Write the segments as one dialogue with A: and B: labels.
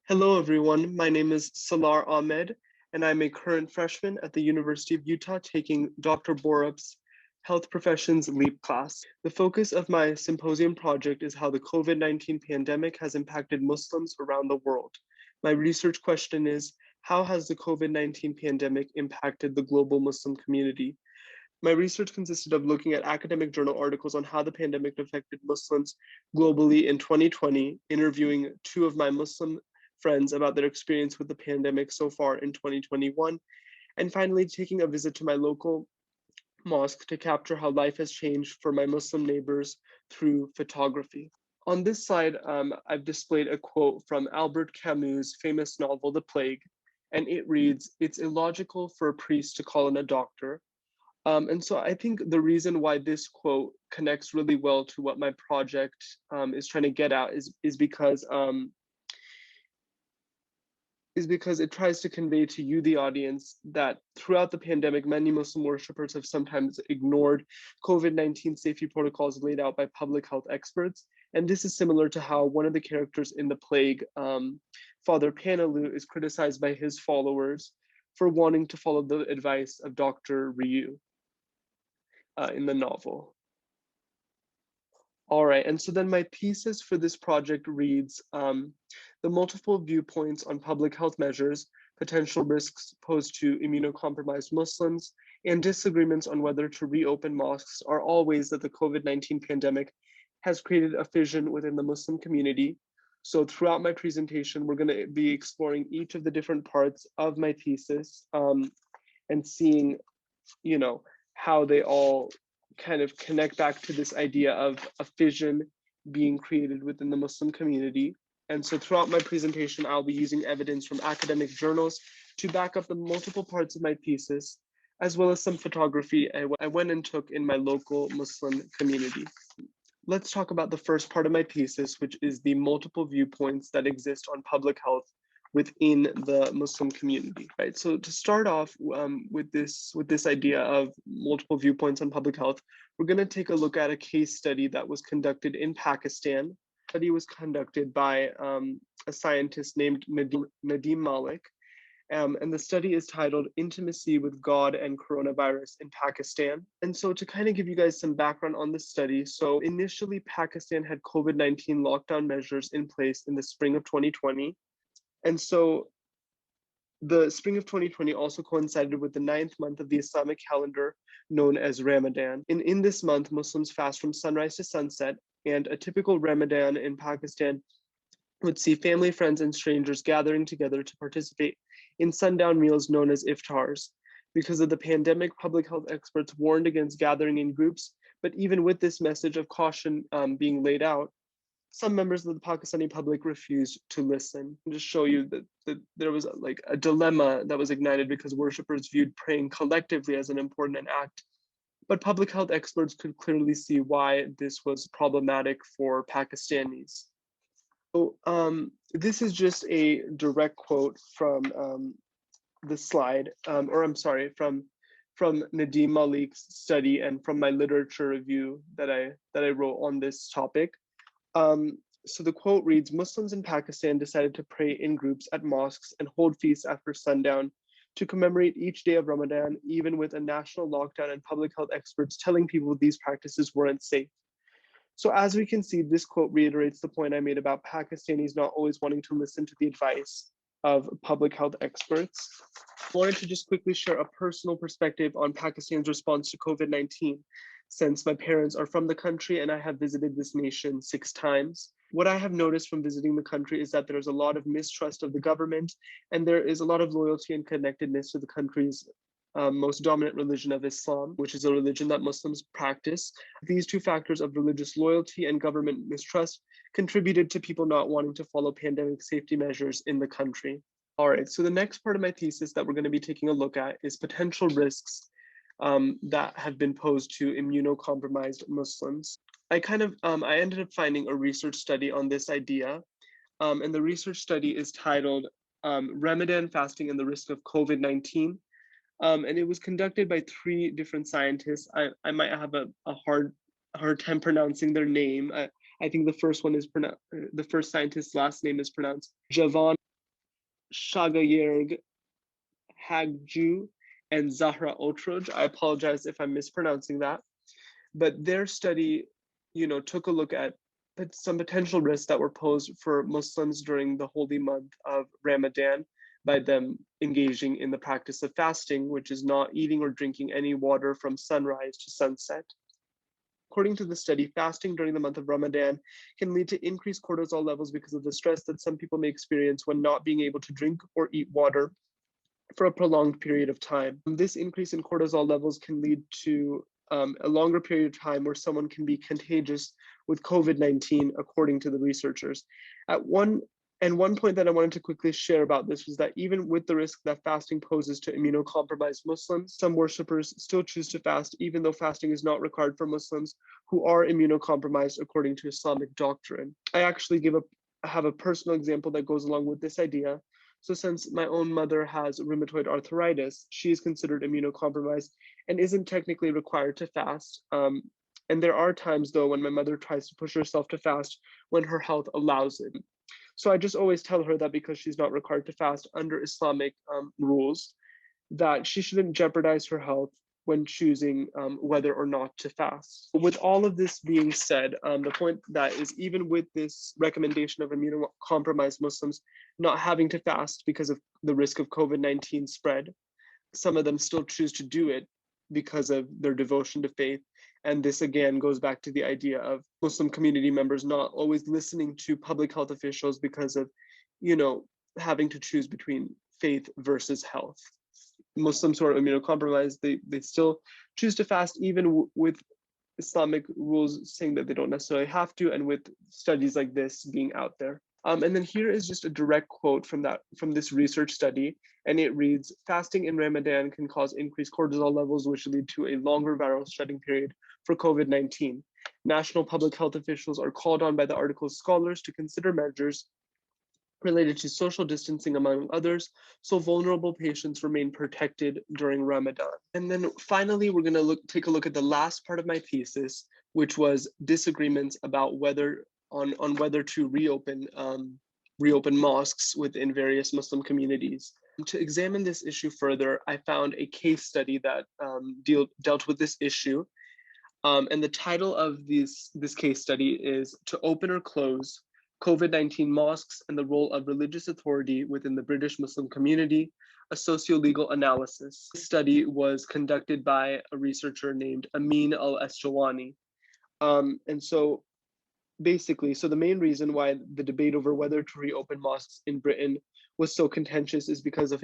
A: Hello, everyone. My name is Salar Ahmed, and I'm a current freshman at the University of Utah taking Dr. Borup's Health Professions LEAP class. The focus of my symposium project is how the COVID-19 pandemic has impacted Muslims around the world. My research question is, how has the COVID-19 pandemic impacted the global Muslim community? My research consisted of looking at academic journal articles on how the pandemic affected Muslims globally in 2020, interviewing two of my Muslim friends about their experience with the pandemic so far in 2021, and finally taking a visit to my local mosque to capture how life has changed for my Muslim neighbors through photography. On this slide, I've displayed a quote from Albert Camus' famous novel, The Plague, and it reads, "It's illogical for a priest to call in a doctor." And so I think the reason why this quote connects really well to what my project is trying to get at is because it tries to convey to you, the audience, that throughout the pandemic, many Muslim worshippers have sometimes ignored COVID-19 safety protocols laid out by public health experts. And this is similar to how one of the characters in The Plague, Father Panalu, is criticized by his followers for wanting to follow the advice of Dr. Ryu in the novel. All right, and so then my thesis for this project reads, the multiple viewpoints on public health measures, potential risks posed to immunocompromised Muslims, and disagreements on whether to reopen mosques are all ways that the COVID-19 pandemic has created a fission within the Muslim community. So throughout my presentation, we're gonna be exploring each of the different parts of my thesis and seeing, how they all kind of connect back to this idea of a fission being created within the Muslim community. And so throughout my presentation, I'll be using evidence from academic journals to back up the multiple parts of my thesis, as well as some photography I went and took in my local Muslim community. Let's talk about the first part of my thesis, which is the multiple viewpoints that exist on public health within the Muslim community, right? So to start off with this idea of multiple viewpoints on public health, we're going to take a look at a case study that was conducted in Pakistan. The study was conducted by a scientist named Nadim Malik, and the study is titled "Intimacy with God and Coronavirus in Pakistan." And so to kind of give you guys some background on this study, so initially Pakistan had COVID-19 lockdown measures in place in the spring of 2020. And so the spring of 2020 also coincided with the 9th month of the Islamic calendar known as Ramadan. In this month, Muslims fast from sunrise to sunset, and a typical Ramadan in Pakistan would see family, friends, and strangers gathering together to participate in sundown meals known as iftars. Because of the pandemic, public health experts warned against gathering in groups, but even with this message of caution being laid out, some members of the Pakistani public refused to listen. And just show you that there was like a dilemma that was ignited because worshippers viewed praying collectively as an important act. But public health experts could clearly see why this was problematic for Pakistanis. So this is just a direct quote from the slide, or I'm sorry, from Nadim Malik's study and from my literature review that I wrote on this topic. So the quote reads, "Muslims in Pakistan decided to pray in groups at mosques and hold feasts after sundown to commemorate each day of Ramadan, even with a national lockdown and public health experts telling people these practices weren't safe." So as we can see, this quote reiterates the point I made about Pakistanis not always wanting to listen to the advice of public health experts. I wanted to just quickly share a personal perspective on Pakistan's response to COVID-19, since my parents are from the country and I have visited this nation 6 times. What I have noticed from visiting the country is that there's a lot of mistrust of the government, and there is a lot of loyalty and connectedness to the country's most dominant religion of Islam, which is a religion that Muslims practice. These two factors of religious loyalty and government mistrust contributed to people not wanting to follow pandemic safety measures in the country. All right, so the next part of my thesis that we're going to be taking a look at is potential risks that have been posed to immunocompromised Muslims. I ended up finding a research study on this idea, and the research study is titled Ramadan Fasting and the Risk of COVID-19. And it was conducted by 3 different scientists. I might have a hard time pronouncing their name. I think the first scientist's last name is pronounced Javan Shagayerg Hagju and Zahra Otroj. I apologize if I'm mispronouncing that. But their study, took a look at some potential risks that were posed for Muslims during the holy month of Ramadan by them engaging in the practice of fasting, which is not eating or drinking any water from sunrise to sunset. According to the study, fasting during the month of Ramadan can lead to increased cortisol levels because of the stress that some people may experience when not being able to drink or eat water for a prolonged period of time. This increase in cortisol levels can lead to a longer period of time where someone can be contagious with COVID-19, according to the researchers. One point that I wanted to quickly share about this was that even with the risk that fasting poses to immunocompromised Muslims, some worshippers still choose to fast, even though fasting is not required for Muslims who are immunocompromised according to Islamic doctrine. I actually have a personal example that goes along with this idea. So since my own mother has rheumatoid arthritis, she is considered immunocompromised and isn't technically required to fast. And there are times, though, when my mother tries to push herself to fast when her health allows it. So I just always tell her that because she's not required to fast under Islamic rules, that she shouldn't jeopardize her health when choosing whether or not to fast. With all of this being said, the point that is even with this recommendation of immunocompromised Muslims not having to fast because of the risk of COVID-19 spread, some of them still choose to do it because of their devotion to faith. And this again goes back to the idea of Muslim community members not always listening to public health officials because of, having to choose between faith versus health. Muslims who are immunocompromised, they still choose to fast even with Islamic rules saying that they don't necessarily have to, and with studies like this being out there. And then here is just a direct quote from this research study, and it reads, "Fasting in Ramadan can cause increased cortisol levels, which lead to a longer viral shedding period for COVID-19. National public health officials are called on by the article's scholars to consider measures related to social distancing, among others, so vulnerable patients remain protected during Ramadan." And then finally, we're going to take a look at the last part of my thesis, which was disagreements about whether to reopen mosques within various Muslim communities. To examine this issue further, I found a case study that dealt with this issue. And the title of this case study is "To Open or Close COVID-19 Mosques and the Role of Religious Authority Within the British Muslim Community, a Socio-Legal Analysis." This study was conducted by a researcher named Amin Al-Esjawani. And so basically, the main reason why the debate over whether to reopen mosques in Britain was so contentious is because of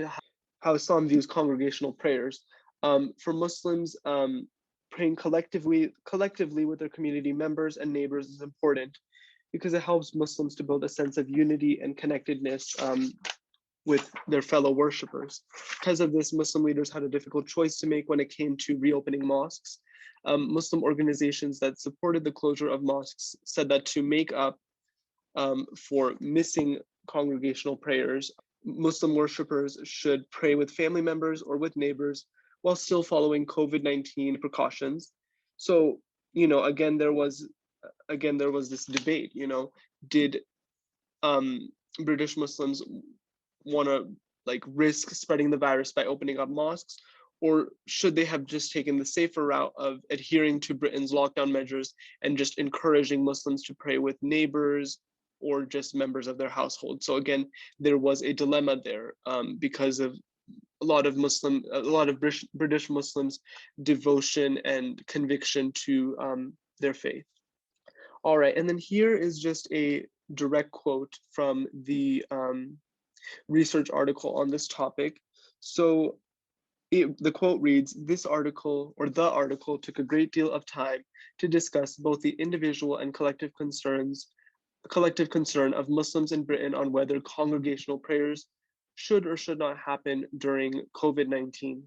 A: how Islam views congregational prayers. For Muslims, praying collectively with their community members and neighbors is important because it helps Muslims to build a sense of unity and connectedness with their fellow worshippers. Because of this, Muslim leaders had a difficult choice to make when it came to reopening mosques. Muslim organizations that supported the closure of mosques said that to make up for missing congregational prayers, Muslim worshippers should pray with family members or with neighbors while still following COVID-19 precautions. So, again, there was this debate, did British Muslims want to risk spreading the virus by opening up mosques, or should they have just taken the safer route of adhering to Britain's lockdown measures and just encouraging Muslims to pray with neighbors or just members of their household? So again, there was a dilemma there because of a lot of British Muslims' devotion and conviction to their faith. All right, and then here is just a direct quote from the research article on this topic. So the quote reads, the article took a great deal of time to discuss both the individual and collective concern of Muslims in Britain on whether congregational prayers should or should not happen during COVID-19.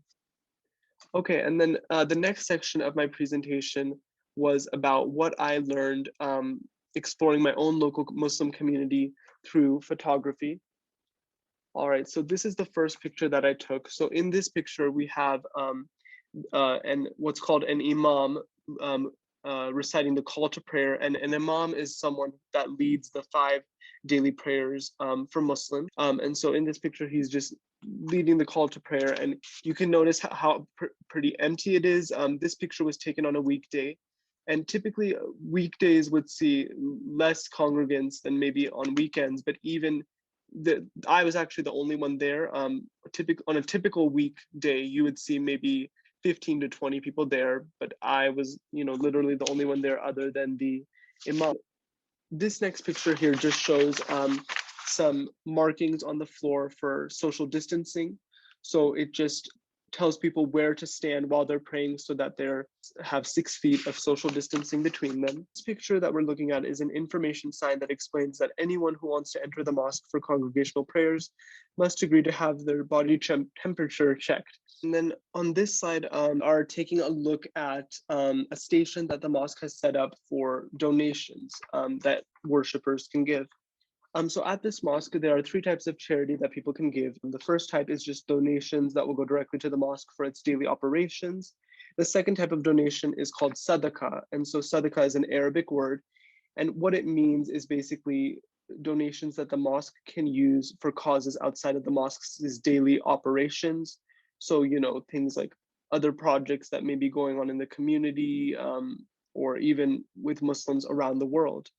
A: Okay, and then the next section of my presentation was about what I learned exploring my own local Muslim community through photography. All right, so this is the first picture that I took. So in this picture, we have what's called an imam reciting the call to prayer, and an imam is someone that leads the 5 daily prayers for Muslims. And so in this picture, he's just leading the call to prayer, and you can notice how pretty empty it is. This picture was taken on a weekday, and typically weekdays would see less congregants than maybe on weekends, but even I was actually the only one there. On a typical weekday, you would see maybe 15 to 20 people there, but I was, literally the only one there other than the imam. This next picture here just shows some markings on the floor for social distancing. So it just tells people where to stand while they're praying so that they have 6 feet of social distancing between them. This picture that we're looking at is an information sign that explains that anyone who wants to enter the mosque for congregational prayers must agree to have their body temperature checked. And then on this side are taking a look at a station that the mosque has set up for donations that worshipers can give. So at this mosque, there are 3 types of charity that people can give. The first type is just donations that will go directly to the mosque for its daily operations. The second type of donation is called sadaqah. And so sadaqah is an Arabic word. And what it means is basically donations that the mosque can use for causes outside of the mosque's daily operations. So, things like other projects that may be going on in the community, or even with Muslims around the world.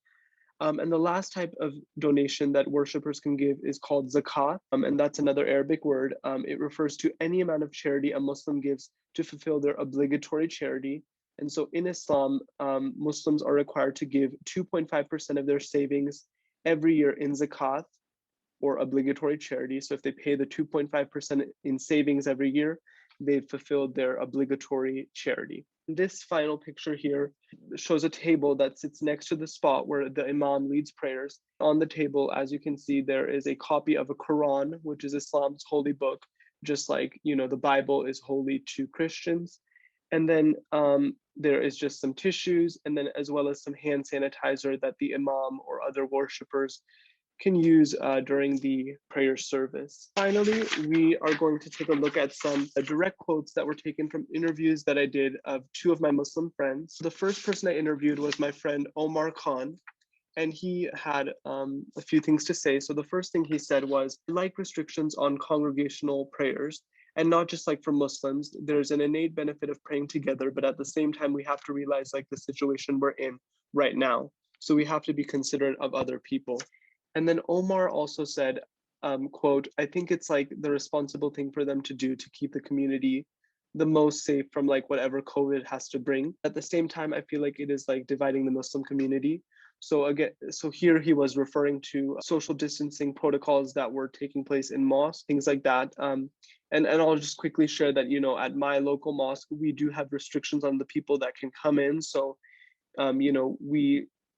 A: And the last type of donation that worshipers can give is called zakat, and that's another Arabic word. It refers to any amount of charity a Muslim gives to fulfill their obligatory charity. And so in Islam, Muslims are required to give 2.5% of their savings every year in zakat, or obligatory charity. So if they pay the 2.5% in savings every year, they've fulfilled their obligatory charity. This final picture here shows a table that sits next to the spot where the imam leads prayers. On the table, as you can see, there is a copy of a Quran, which is Islam's holy book, just like, the Bible is holy to Christians. And then there is just some tissues, and then as well as some hand sanitizer that the imam or other worshipers can use during the prayer service. Finally, we are going to take a look at some direct quotes that were taken from interviews that I did of 2 of my Muslim friends. The first person I interviewed was my friend Omar Khan, and he had a few things to say. So the first thing he said was, like restrictions on congregational prayers, and not just like for Muslims, there's an innate benefit of praying together, but at the same time, we have to realize like the situation we're in right now. So we have to be considerate of other people. And then Omar also said, quote, I think it's like the responsible thing for them to do to keep the community the most safe from like whatever COVID has to bring. At the same time, I feel like it is like dividing the Muslim community. So again, so here he was referring to social distancing protocols that were taking place in mosques, things like that. And I'll just quickly share that, at my local mosque, we do have restrictions on the people that can come in. So,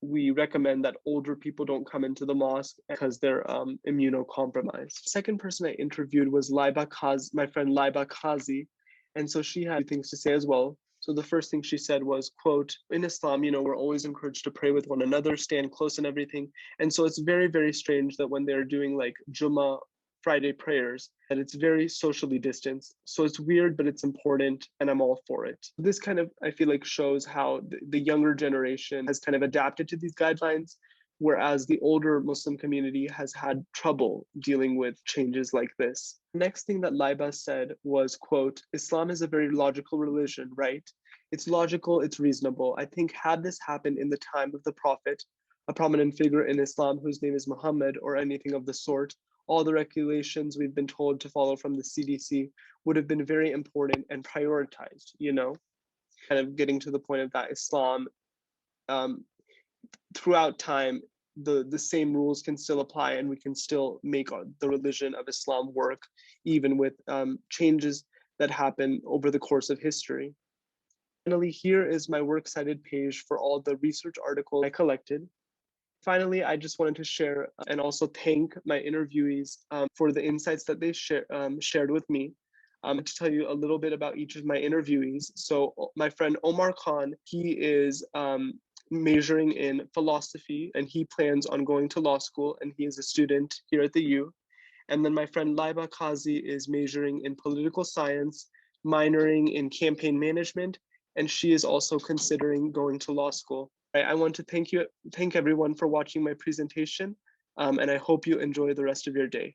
A: we recommend that older people don't come into the mosque because they're immunocompromised. Second person I interviewed was my friend Laiba Kazi. And so she had things to say as well. So the first thing she said was, quote, in Islam, we're always encouraged to pray with one another, stand close and everything. And so it's very, very strange that when they're doing like Jummah Friday prayers, that it's very socially distanced. So it's weird, but it's important, and I'm all for it. This kind of, I feel like, shows how the younger generation has kind of adapted to these guidelines, whereas the older Muslim community has had trouble dealing with changes like this. Next thing that Laiba said was, quote, Islam is a very logical religion, right? It's logical, it's reasonable. I think had this happened in the time of the Prophet, a prominent figure in Islam whose name is Muhammad, or anything of the sort, all the regulations we've been told to follow from the CDC would have been very important and prioritized, kind of getting to the point of that Islam, throughout time, the same rules can still apply, and we can still make the religion of Islam work, even with changes that happen over the course of history. Finally, here is my works cited page for all the research articles I collected. Finally, I just wanted to share and also thank my interviewees for the insights that they shared with me. To tell you a little bit about each of my interviewees. So my friend Omar Khan, he is majoring in philosophy, and he plans on going to law school, and he is a student here at the U. And then my friend Laiba Kazi is majoring in political science, minoring in campaign management, and she is also considering going to law school. I want to thank everyone for watching my presentation, and I hope you enjoy the rest of your day.